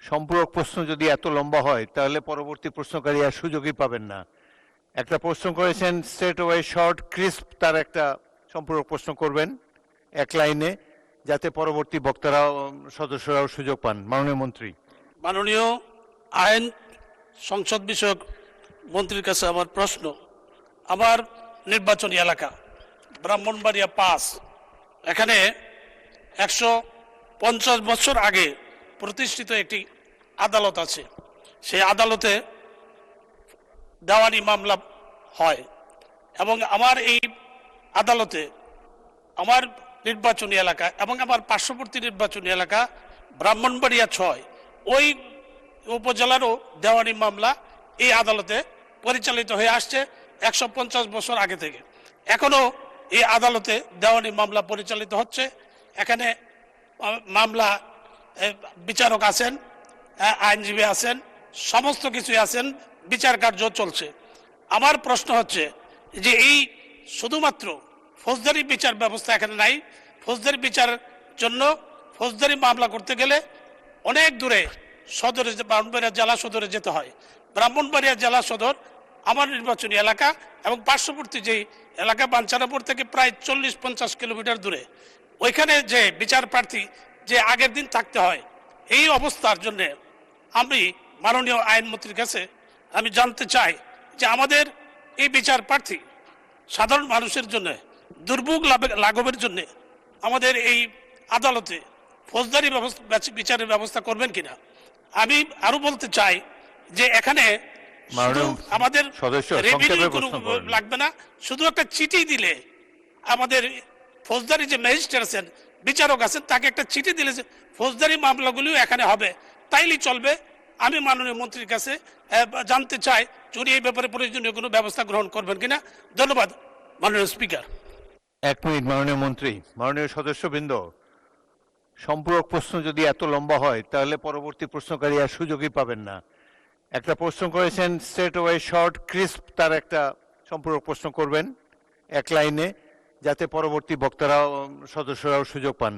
সম্পূরক প্রশ্ন যদি এত লম্বা হয় তাহলে পরবর্তী প্রশ্নকারী আর সুযোগই পাবেন না। একটা প্রশ্ন করেছেন স্ট্রেট ওয়ে শর্ট ক্রিস্প, তার একটা সম্পূরক প্রশ্ন করবেন এক লাইনে, যাতে পরবর্তী বক্তারা সদস্যরাও সুযোগ পান। মাননীয় মন্ত্রী। মাননীয় আইন সংসদ বিষয়ক মন্ত্রীর কাছে আমার প্রশ্ন, আমার নির্বাচনী এলাকা ব্রাহ্মণবাড়িয়া 5, এখানে 150 বছর আগে প্রতিষ্ঠিত একটি আদালত আছে। সেই আদালতে দেওয়ানি মামলা হয় এবং আমার এই আদালতে আমার নির্বাচনী এলাকা এবং আমার পার্শ্ববর্তী নির্বাচনী এলাকা ব্রাহ্মণবাড়িয়া 6, ওই উপজেলারও দেওয়ানি মামলা এই আদালতে পরিচালিত হয়ে আসছে 150 বছর আগে থেকে। এখনো এই আদালতে দেওয়ানি মামলা পরিচালিত হচ্ছে। এখানে মামলা বিচারক আছেন, আইনজীবী আছেন, সমস্ত কিছুই আছেন, বিচার কার্য চলছে। আমার প্রশ্ন হচ্ছে যে এই শুধুমাত্র ফৌজদারি বিচার ব্যবস্থা এখানে নাই। ফৌজদারি বিচারের জন্য ফৌজদারি মামলা করতে গেলে অনেক দূরে সদরে, ব্রাহ্মণবাড়িয়া জেলা সদরে যেতে হয়। ব্রাহ্মণবাড়িয়া জেলা সদর আমার নির্বাচনী এলাকা এবং পার্শ্ববর্তী যেই এলাকা বাঞ্ছারাপুর থেকে প্রায় 40-50 কিলোমিটার দূরে। ওইখানে যে বিচার প্রার্থী যে আগের দিন থাকতে হয়, এই অবস্থার জন্য আমি মাননীয় আইনমন্ত্রীর কাছে আমি জানতে চাই যে আমাদের এই বিচার প্রার্থী সাধারণ মানুষের জন্য দুর্ভোগ লাঘবের জন্য আমাদের এই আদালতে ফৌজদারি বিচারের ব্যবস্থা করবেন কিনা। আমি আরো বলতে চাই যে এখানে আমাদের লাগবে না, শুধু একটা চিঠি দিলে আমাদের ফৌজদারি যে ম্যাজিস্ট্রেট আছেন, বিচারক আছেন, তাকে একটা চিঠি দিলে ফৌজদারি মামলাগুলিও এখানে হবে, তাইলেই চলবে। আমি মাননীয় মন্ত্রীর কাছে জানতে চাই উনি এই ব্যাপারে প্রয়োজনীয় কোনো ব্যবস্থা গ্রহণ করবেন কিনা। ধন্যবাদ মাননীয় স্পিকার। 1 মিনিট মাননীয় মন্ত্রী। মাননীয় সদস্যবৃন্দ, সম্পূরক প্রশ্ন যদি এত লম্বা হয় তাহলে পরবর্তী প্রশ্নকারী আর সুযোগই পাবেন না। একটা প্রশ্ন করেছেন স্ট্রেট ওয়ে শর্ট ক্রিস্প, তার একটা সম্পূরক প্রশ্ন করবেন এক লাইনে, যাতে পরবর্তী বক্তারাও সদস্যরাও সুযোগ পান।